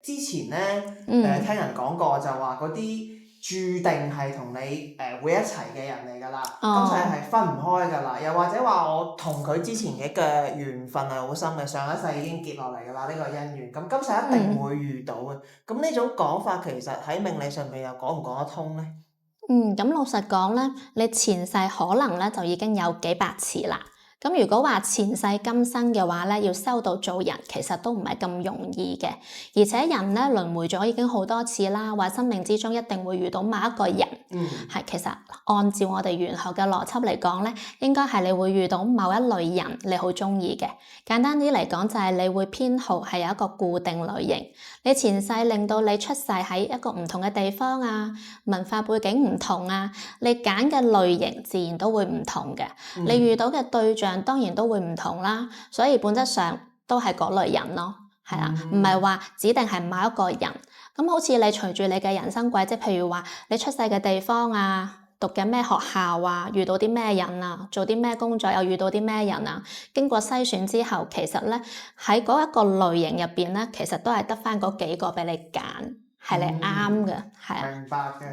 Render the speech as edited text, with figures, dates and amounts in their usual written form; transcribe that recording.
之前咧嗯聽人講過就話嗰啲注定係同你會一齊嘅人嚟㗎啦，今世哦係分唔開㗎啦。又或者話我同佢之前嘅緣分係好深嘅，上一世已經結落嚟㗎啦呢個姻緣，咁今世一定會遇到嘅。咁呢種講法其實喺命理上邊又講唔講得通咧？咁老實講咧，你前世可能咧就已經有幾百次啦。咁如果話前世今生嘅話咧，要修到做人，其實都唔係咁容易嘅。而且人咧輪迴咗已經好多次啦，話生命之中一定會遇到某一個人。其實按照我哋玄學嘅邏輯嚟講咧，應該係你會遇到某一類人，你好中意嘅。簡單啲嚟講，就係你會偏好係有一個固定類型。你前世令到你出世喺一個唔同嘅地方啊，文化背景唔同啊，你揀嘅類型自然都會唔同嘅。你遇到嘅對象當然都會唔同啦，所以本質上都係嗰類人咯，係啦，唔係話指定係某一個人。咁好似你隨住你嘅人生軌跡，譬如話你出世嘅地方啊，讀緊咩學校啊，遇到啲咩人啊，做啲咩工作又遇到啲咩人啊，經過篩選之後，其實咧喺嗰一個類型入邊咧，其實都係得翻嗰幾個俾你揀，係你啱嘅，係啊。明白嘅。